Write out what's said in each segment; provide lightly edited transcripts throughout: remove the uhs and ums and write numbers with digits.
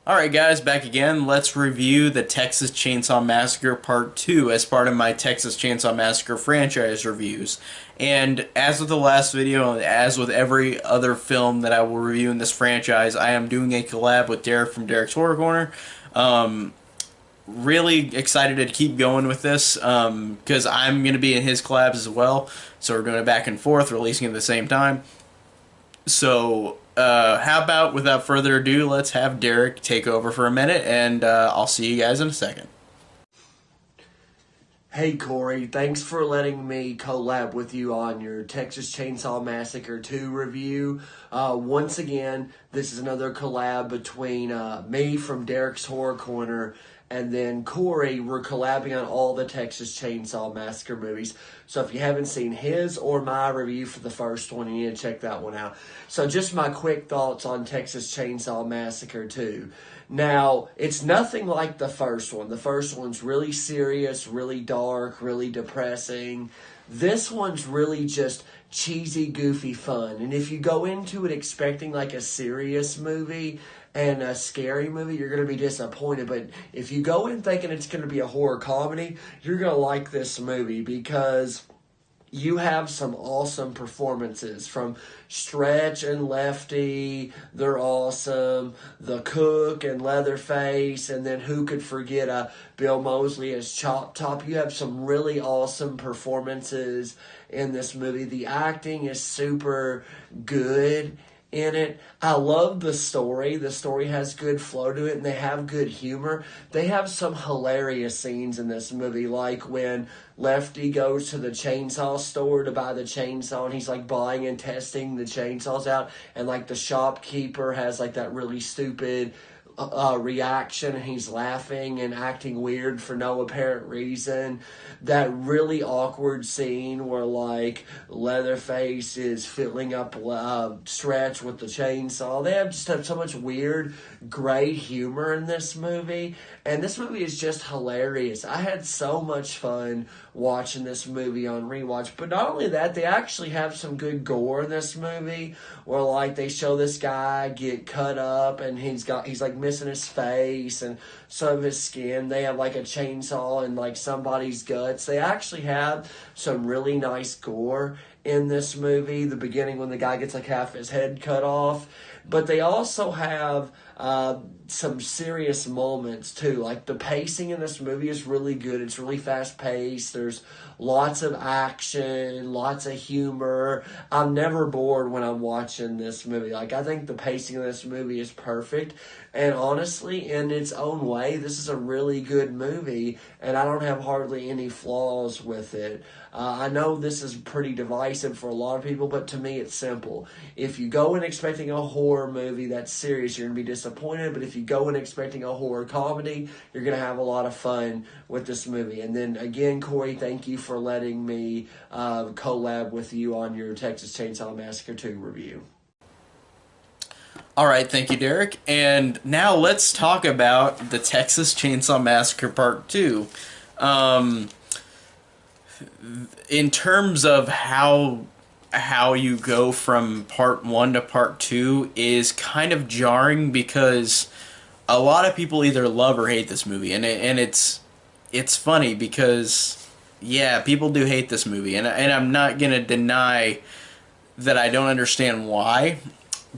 Alright guys, back again. Let's review the Texas Chainsaw Massacre Part 2 as part of my Texas Chainsaw Massacre franchise reviews. And as with the last video, as with every other film that I will review in this franchise, I am doing a collab with Derek from Derek's Horror Corner. Really excited to keep going with this because I'm going to be in his collabs as well. So we're doing it back and forth, releasing at the same time. So, how about without further ado, let's have Derek take over for a minute, and I'll see you guys in a second. Hey Corey, thanks for letting me collab with you on your Texas Chainsaw Massacre 2 review. Once again, this is another collab between me from Derek's Horror Corner and then Corey. We're collabing on all the Texas Chainsaw Massacre movies. So if you haven't seen his or my review for the first one, you need to check that one out. So just my quick thoughts on Texas Chainsaw Massacre 2. Now, it's nothing like the first one. The first one's really serious, really dark, really depressing. This one's really just cheesy, goofy fun. And if you go into it expecting like a serious movie and a scary movie, you're going to be disappointed. But if you go in thinking it's going to be a horror comedy, you're going to like this movie because you have some awesome performances from Stretch and Lefty. They're awesome. The Cook and Leatherface, and then who could forget Bill Moseley as Chop Top. You have some really awesome performances in this movie. The acting is super good in it. I love the story. The story has good flow to it, and they have good humor. They have some hilarious scenes in this movie, like when Lefty goes to the chainsaw store to buy the chainsaw, and he's like buying and testing the chainsaws out, and like the shopkeeper has like that really stupid reaction, and he's laughing and acting weird for no apparent reason. That really awkward scene where like Leatherface is filling up Stretch with the chainsaw. They just have so much weird, great humor in this movie, and this movie is just hilarious. I had so much fun watching this movie on rewatch. But not only that, they actually have some good gore in this movie, where like they show this guy get cut up and he's like missing his face and some of his skin. They have like a chainsaw and like somebody's guts. They actually have some really nice gore in this movie. The beginning when the guy gets like half his head cut off. But they also have some serious moments too. Like the pacing in this movie is really good. It's really fast paced. There's lots of action, lots of humor. I'm never bored when I'm watching this movie. Like I think the pacing of this movie is perfect. And honestly, in its own way, this is a really good movie, and I don't have hardly any flaws with it. I know this is pretty divisive for a lot of people, but to me it's simple. If you go in expecting a horror movie that's serious, you're going to be disappointed, but if you go in expecting a horror comedy, you're going to have a lot of fun with this movie. And then again, Corey, thank you for letting me collab with you on your Texas Chainsaw Massacre 2 review. Alright, thank you, Derek. And now let's talk about the Texas Chainsaw Massacre Part 2. In terms of how you go from Part 1 to Part 2 is kind of jarring because a lot of people either love or hate this movie. And it's funny because, yeah, people do hate this movie. And I'm not going to deny that I don't understand why.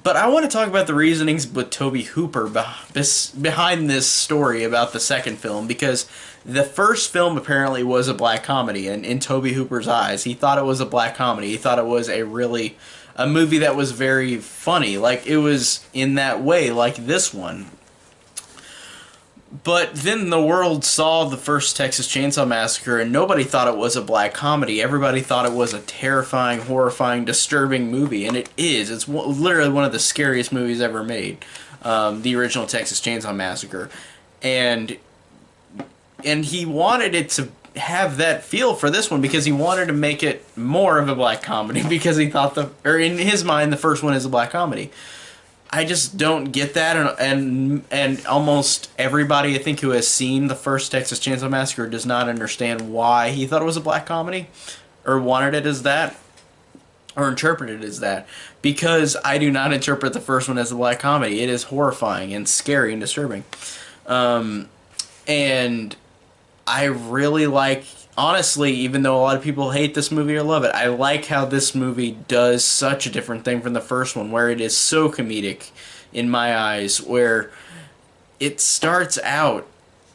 But I want to talk about the reasonings with Tobe Hooper behind this story about the second film, because the first film apparently was a black comedy, and in Tobe Hooper's eyes, he thought it was a black comedy. He thought it was a movie that was very funny, like it was in that way, like this one. But then the world saw the first Texas Chainsaw Massacre, and nobody thought it was a black comedy. Everybody thought it was a terrifying, horrifying, disturbing movie, and it is. It's literally one of the scariest movies ever made, the original Texas Chainsaw Massacre. And he wanted it to have that feel for this one because he wanted to make it more of a black comedy because he thought in his mind, the first one is a black comedy. I just don't get that, and almost everybody I think who has seen the first Texas Chainsaw Massacre does not understand why he thought it was a black comedy or wanted it as that. or interpreted as that, because I do not interpret the first one as a black comedy. It is horrifying and scary and disturbing. And I really like, honestly, even though a lot of people hate this movie or love it, I like how this movie does such a different thing from the first one, where it is so comedic in my eyes, where it starts out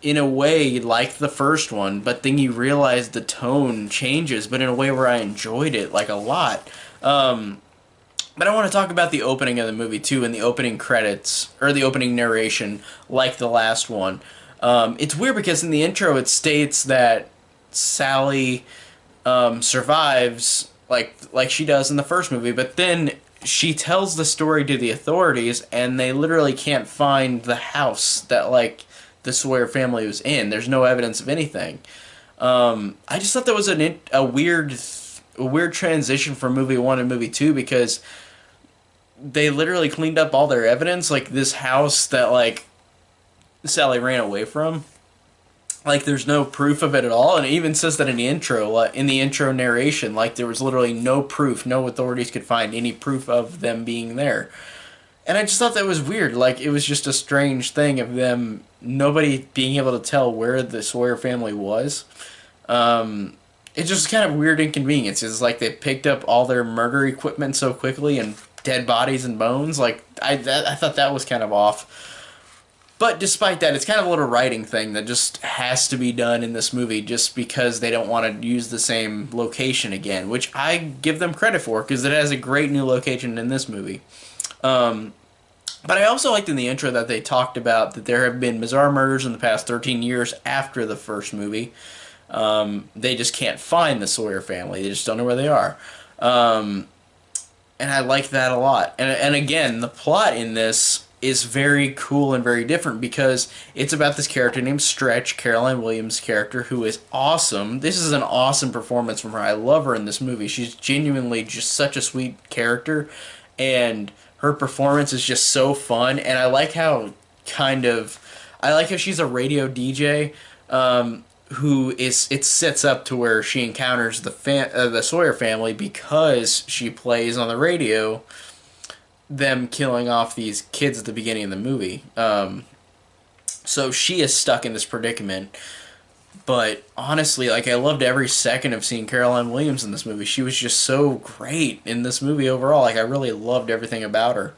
in a way like the first one, but then you realize the tone changes, but in a way where I enjoyed it like a lot. But I want to talk about the opening of the movie too, and the opening credits or the opening narration, like the last one. It's weird because in the intro it states that Sally survives like she does in the first movie, but then she tells the story to the authorities, and they literally can't find the house that like the Sawyer family was in. There's no evidence of anything. I just thought that was a weird transition from movie one and movie two, because they literally cleaned up all their evidence, like this house that like Sally ran away from. Like there's no proof of it at all, and it even says that in the intro narration, like there was literally no proof, no authorities could find any proof of them being there. And I just thought that was weird. Like it was just a strange thing of them nobody being able to tell where the Sawyer family was. It's just kind of weird inconvenience. It's like they picked up all their murder equipment so quickly and dead bodies and bones. Like I thought that was kind of off. But despite that, it's kind of a little writing thing that just has to be done in this movie just because they don't want to use the same location again, which I give them credit for because it has a great new location in this movie. But I also liked in the intro that they talked about that there have been bizarre murders in the past 13 years after the first movie. They just can't find the Sawyer family. They just don't know where they are. And I like that a lot. And again, the plot in this is very cool and very different because it's about this character named Stretch, Caroline Williams' character, who is awesome. This is an awesome performance from her. I love her in this movie. She's genuinely just such a sweet character, and her performance is just so fun. And I like how she's a radio DJ, who is it sets up to where she encounters the Sawyer family because she plays on the radio them killing off these kids at the beginning of the movie. So she is stuck in this predicament. But honestly, like I loved every second of seeing Caroline Williams in this movie. She was just so great in this movie overall. Like I really loved everything about her.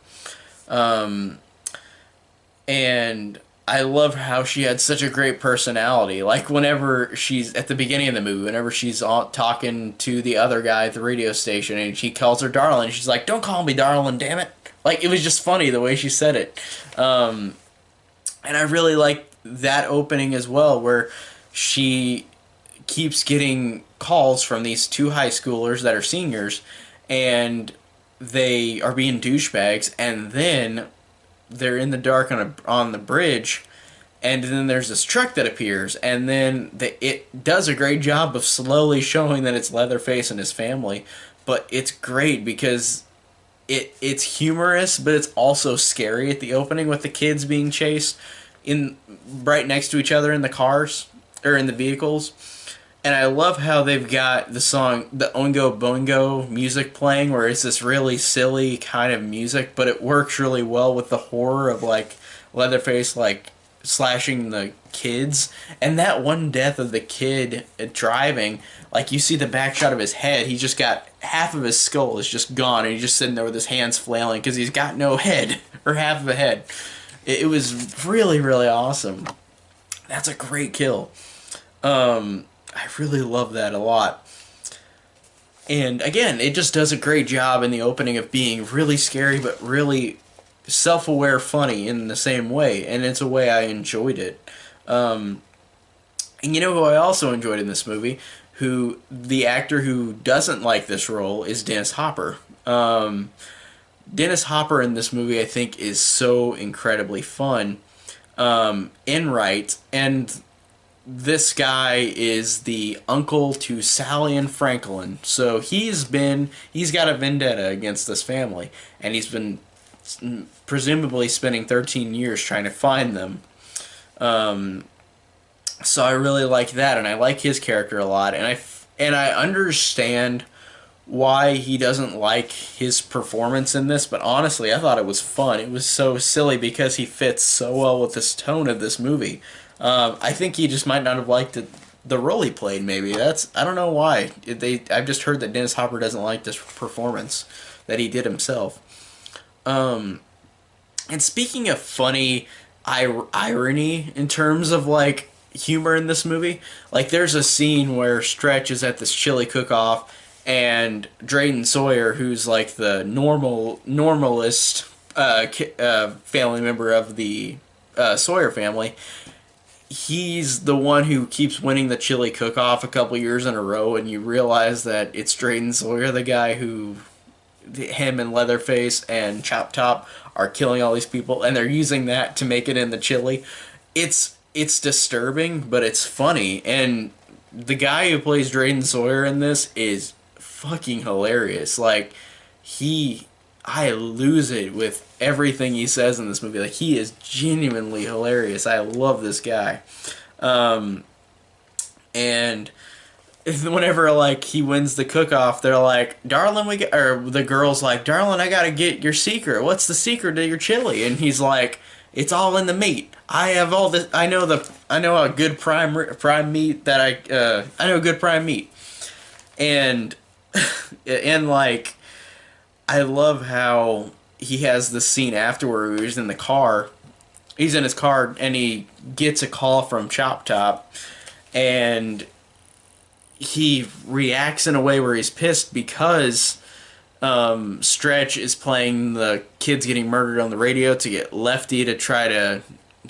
And I love how she had such a great personality. Like whenever she's at the beginning of the movie, whenever she's talking to the other guy at the radio station, and she calls her darling, she's like, "Don't call me darling, damn it!" Like it was just funny the way she said it. And I really like that opening as well, where she keeps getting calls from these two high schoolers that are seniors, and they are being douchebags, and then they're in the dark on the bridge, and then there's this truck that appears, and then it does a great job of slowly showing that it's Leatherface and his family, but it's great because it's humorous, but it's also scary at the opening with the kids being chased in right next to each other in the cars or in the vehicles. And I love how they've got the song, the Oingo Boingo music playing, where it's this really silly kind of music, but it works really well with the horror of like Leatherface like slashing the kids. And that one death of the kid driving, like you see the back shot of his head, he's just got half of his skull is just gone, and he's just sitting there with his hands flailing because he's got no head or half of a head. It was really, really awesome. That's a great kill. I really love that a lot. And again, it just does a great job in the opening of being really scary but really self-aware funny in the same way, and it's a way I enjoyed it. And you know who I also enjoyed in this movie? Who the actor who doesn't like this role is Dennis Hopper. Dennis Hopper in this movie I think is so incredibly fun, and this guy is the uncle to Sally and Franklin. So he's got a vendetta against this family, and he's been presumably spending 13 years trying to find them. So I really like that, and I like his character a lot, and I understand why he doesn't like his performance in this, but honestly, I thought it was fun. It was so silly because he fits so well with this tone of this movie. I think he just might not have liked the role he played. Maybe that's I don't know why. I've just heard that Dennis Hopper doesn't like this performance that he did himself. And speaking of funny irony in terms of like humor in this movie, like there's a scene where Stretch is at this chili cook-off, and Drayden Sawyer, who's like the normalist family member of the Sawyer family, he's the one who keeps winning the chili cook-off a couple years in a row, and you realize that it's Drayden Sawyer, the guy who him and Leatherface and Chop Top are killing all these people, and they're using that to make it in the chili. It's disturbing, but it's funny, and the guy who plays Drayden Sawyer in this is fucking hilarious. Like I lose it with everything he says in this movie. Like he is genuinely hilarious. I love this guy, and whenever like he wins the cook-off, they're like, "Darling, or the girl's like, "Darling, I gotta get your secret. What's the secret to your chili?" And he's like, "It's all in the meat. I have all this. I know a good prime meat that I know good prime meat." And and like I love how he has this scene afterward where he's in the car. He's in his car and he gets a call from Chop Top, and he reacts in a way where he's pissed because Stretch is playing the kids getting murdered on the radio to get Lefty to try to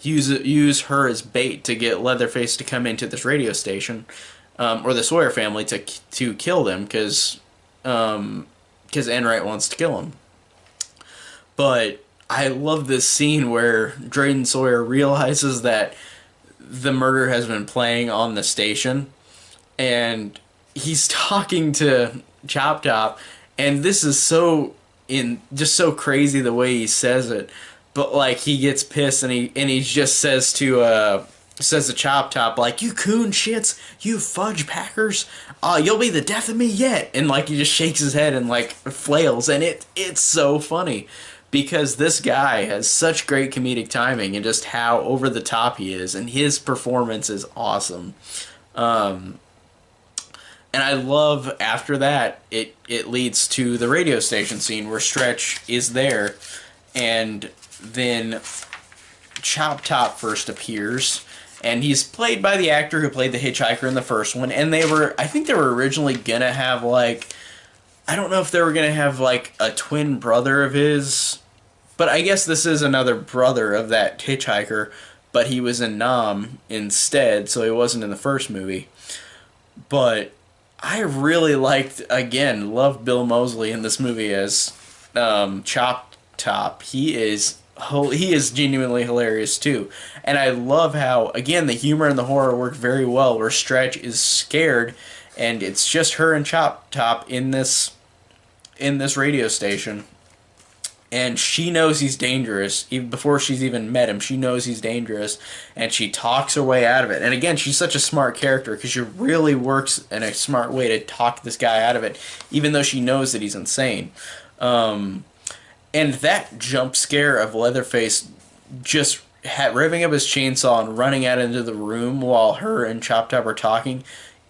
use her as bait to get Leatherface to come into this radio station, or the Sawyer family to kill them because Enright wants to kill him. But I love this scene where Drayden Sawyer realizes that the murder has been playing on the station, and he's talking to Chop Top, and this is just so crazy the way he says it. But like he gets pissed and he just says to Chop Top, like, "You coon shits, you fudge packers, you'll be the death of me yet." And like he just shakes his head and like flails, and it's so funny because this guy has such great comedic timing and just how over the top he is, and his performance is awesome. And I love after that it leads to the radio station scene where Stretch is there, and then Chop Top first appears, and he's played by the actor who played the hitchhiker in the first one, and I think they were originally gonna have like, I don't know if they were gonna have like a twin brother of his, but I guess this is another brother of that hitchhiker, but he was in Nam instead, so he wasn't in the first movie. But I really loved Bill Moseley in this movie as Chop Top. He is genuinely hilarious too, and I love how again the humor and the horror work very well. Where Stretch is scared, and it's just her and Chop Top in this radio station, and she knows he's dangerous even before she's even met him. She knows he's dangerous, and she talks her way out of it. And again, she's such a smart character because she really works in a smart way to talk this guy out of it, even though she knows that he's insane. And that jump scare of Leatherface just revving up his chainsaw and running out into the room while her and Chop Top are talking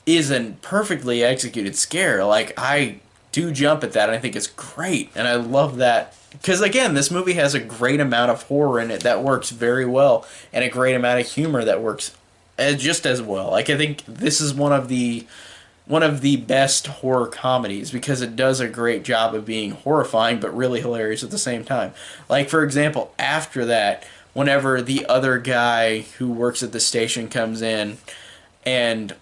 is a perfectly executed scare. Like, I do jump at that, and I think it's great, and I love that. Because, again, this movie has a great amount of horror in it that works very well, and a great amount of humor that works just as well. Like, I think this is one of the best horror comedies because it does a great job of being horrifying but really hilarious at the same time. Like, for example, after that, whenever the other guy who works at the station comes in and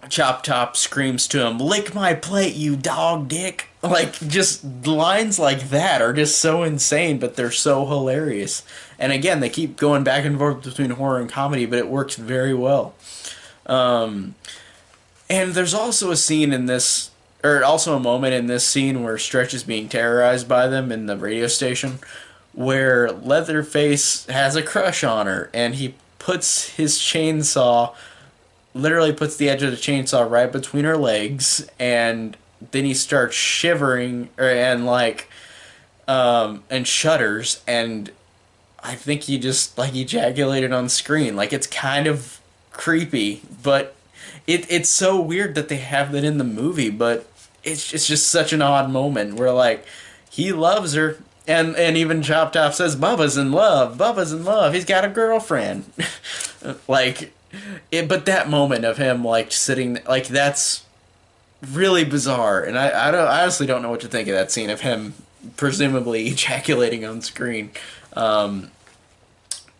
Chop Top screams to him, "Lick my plate, you dog dick." Like, just lines like that are just so insane, but they're so hilarious. And again, they keep going back and forth between horror and comedy, but it works very well. And there's also a moment in this scene where Stretch is being terrorized by them in the radio station, where Leatherface has a crush on her, and he literally puts the edge of the chainsaw right between her legs, and then he starts shivering and like and shudders, and I think he just like ejaculated on screen. Like it's kind of creepy, but it's so weird that they have that in the movie. But it's just such an odd moment where like he loves her, and even Chop Top says Bubba's in love. Bubba's in love. He's got a girlfriend. like but that moment of him like sitting like that's really bizarre, and I honestly don't know what to think of that scene of him presumably ejaculating on screen. Um,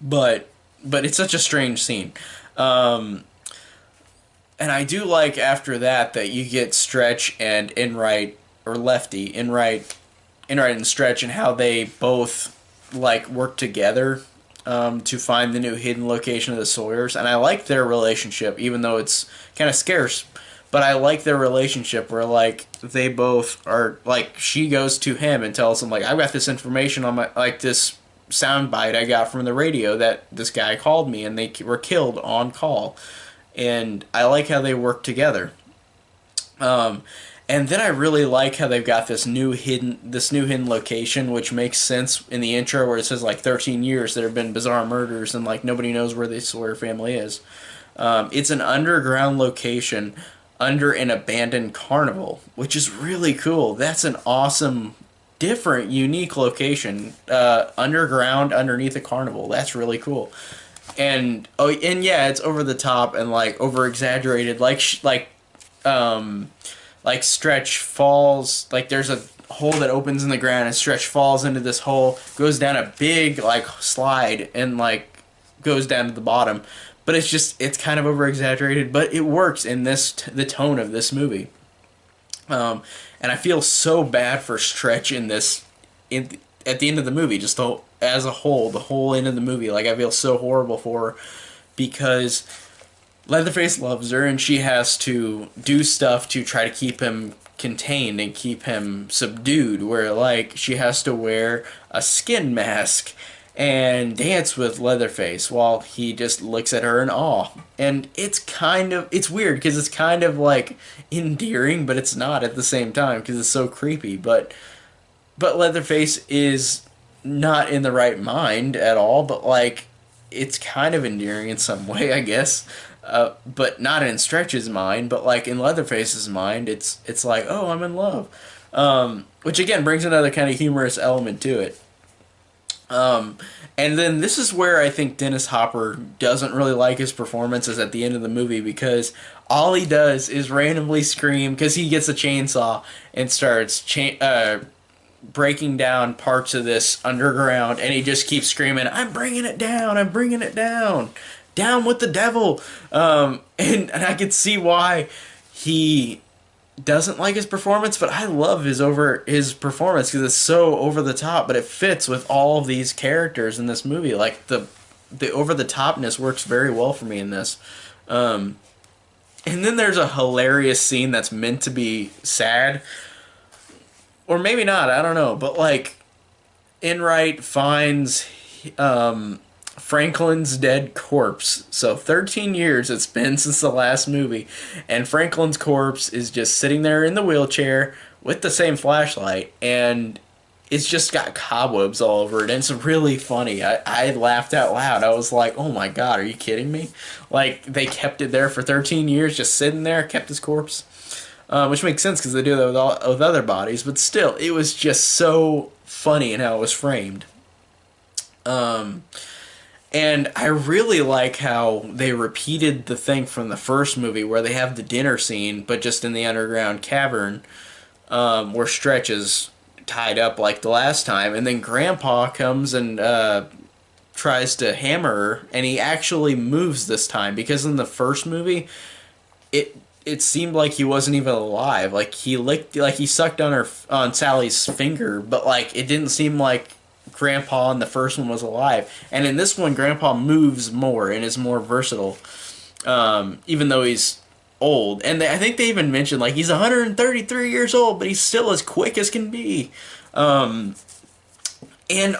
but it's such a strange scene. Um, and I do like after that you get Stretch and Enright or Lefty Enright and Stretch, and how they both like work together to find the new hidden location of the Sawyers, and I like their relationship, even though it's kind of scarce. But I like their relationship where like they both are like she goes to him and tells him like I've got this information on my like this soundbite I got from the radio that this guy called me and they were killed on call, and I like how they work together. Um, and then I really like how they've got this new hidden location, which makes sense in the intro where it says like 13 years there have been bizarre murders and like nobody knows where the Sawyer family is. It's an underground location under an abandoned carnival, which is really cool. That's an awesome, different, unique location. Underground, underneath a carnival. That's really cool. And yeah, it's over the top and like over exaggerated. Like Stretch falls. Like there's a hole that opens in the ground, and Stretch falls into this hole, goes down a big like slide, and like goes down to the bottom. But it's kind of over exaggerated, but it works in the tone of this movie. And I feel so bad for Stretch in this at the end of the movie, just as a whole, the whole end of the movie. Like I feel so horrible for her because Leatherface loves her, and she has to do stuff to try to keep him contained and keep him subdued. Where like she has to wear a skin mask and dance with Leatherface while he just looks at her in awe. And it's weird because it's kind of like endearing, but it's not at the same time because it's so creepy. But Leatherface is not in the right mind at all, but like it's kind of endearing in some way, I guess. But not in Stretch's mind, but like in Leatherface's mind, it's like, oh, I'm in love. Which again brings another kind of humorous element to it. And then this is where I think Dennis Hopper doesn't really like his performances at the end of the movie, because all he does is randomly scream because he gets a chainsaw and starts breaking down parts of this underground, and he just keeps screaming, I'm bringing it down, I'm bringing it down, down with the devil. And I could see why he doesn't like his performance, but I love his performance because it's so over the top, but it fits with all of these characters in this movie. Like the over the topness works very well for me in this. And then there's a hilarious scene that's meant to be sad, or maybe not. I don't know, but like Enright finds Franklin's dead corpse. So 13 years it's been since the last movie, and Franklin's corpse is just sitting there in the wheelchair with the same flashlight, and it's just got cobwebs all over it, and it's really funny. I laughed out loud. I was like, oh my god, are you kidding me? Like, they kept it there for 13 years, just sitting there, kept his corpse. Which makes sense because they do that with other bodies, but still, it was just so funny in how it was framed. And I really like how they repeated the thing from the first movie where they have the dinner scene, but just in the underground cavern, where Stretch is tied up like the last time, and then Grandpa comes and tries to hammer her, and he actually moves this time, because in the first movie, it seemed like he wasn't even alive. Like he sucked on Sally's finger, but like it didn't seem like Grandpa in the first one was alive. And in this one, Grandpa moves more and is more versatile, even though he's old. And I think they even mentioned like he's 133 years old, but he's still as quick as can be. And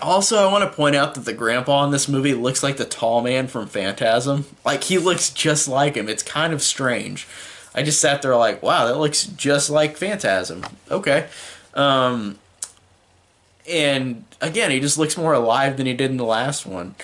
also, I want to point out that the Grandpa in this movie looks like the tall man from Phantasm. Like, he looks just like him. It's kind of strange. I just sat there like, wow, that looks just like Phantasm. Okay. Um, and again, he just looks more alive than he did in the last one.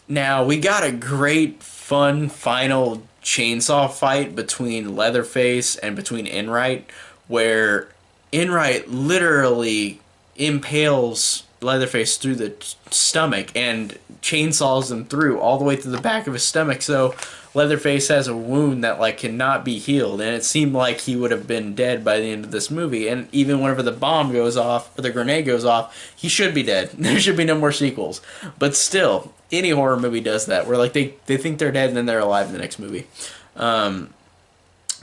Now, we got a great, fun final chainsaw fight between Leatherface and between Enright, where Enright literally impales Leatherface through the stomach and chainsaws him through all the way to the back of his stomach. So Leatherface has a wound that like cannot be healed, and it seemed like he would have been dead by the end of this movie. And even whenever the bomb goes off or the grenade goes off, he should be dead. There should be no more sequels. But still, any horror movie does that, where like they think they're dead and then they're alive in the next movie. But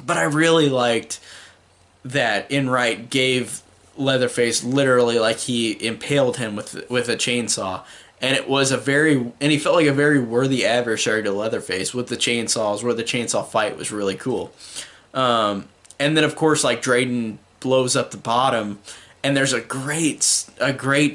I really liked that Enright gave Leatherface literally like he impaled him with a chainsaw, and it was a very and he felt like a very worthy adversary to Leatherface with the chainsaws, where the chainsaw fight was really cool. And then of course like Drayden blows up the bottom, and there's a great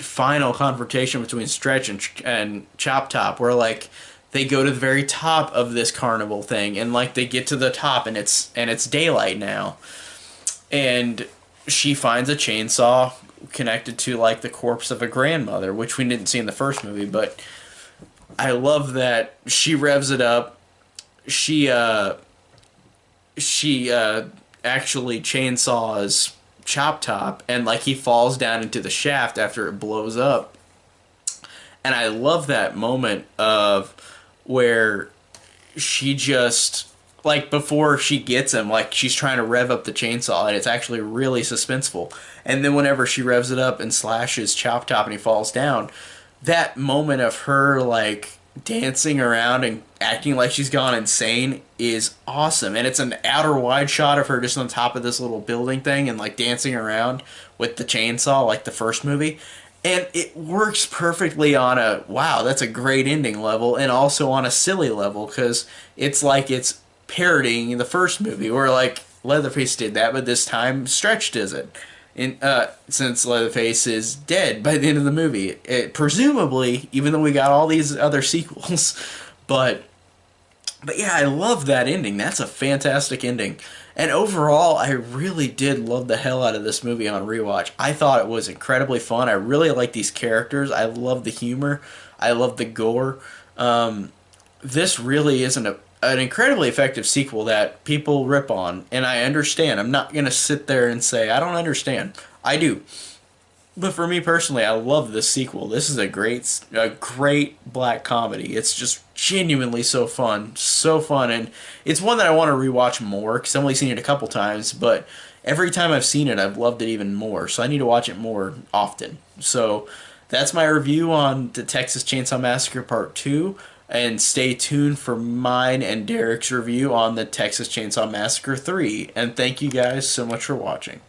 final confrontation between Stretch and Chop Top, where like they go to the very top of this carnival thing, and like they get to the top, and it's daylight now, and she finds a chainsaw connected to like the corpse of a grandmother, which we didn't see in the first movie. But I love that she revs it up. She actually chainsaws Chop Top, and like he falls down into the shaft after it blows up. And I love that moment of where she just like before she gets him, like she's trying to rev up the chainsaw, and it's actually really suspenseful. And then whenever she revs it up and slashes Chop Top and he falls down, that moment of her like dancing around and acting like she's gone insane is awesome. And it's an outer wide shot of her just on top of this little building thing and like dancing around with the chainsaw like the first movie. And it works perfectly on a wow, that's a great ending level, and also on a silly level, because it's like it's parodying the first movie where like Leatherface did that, but this time Stretch does it. Since Leatherface is dead by the end of the movie, presumably, even though we got all these other sequels, but yeah, I love that ending. That's a fantastic ending. And overall, I really did love the hell out of this movie on rewatch. I thought it was incredibly fun. I really like these characters. I love the humor. I love the gore. This really isn't an incredibly effective sequel that people rip on, and I understand. I'm not going to sit there and say, I don't understand. I do. But for me personally, I love this sequel. This is a great black comedy. It's just genuinely so fun, and it's one that I want to rewatch more because I've only seen it a couple times. But every time I've seen it, I've loved it even more. So I need to watch it more often. So that's my review on the Texas Chainsaw Massacre Part 2. And stay tuned for mine and Derek's review on the Texas Chainsaw Massacre 3. And thank you guys so much for watching.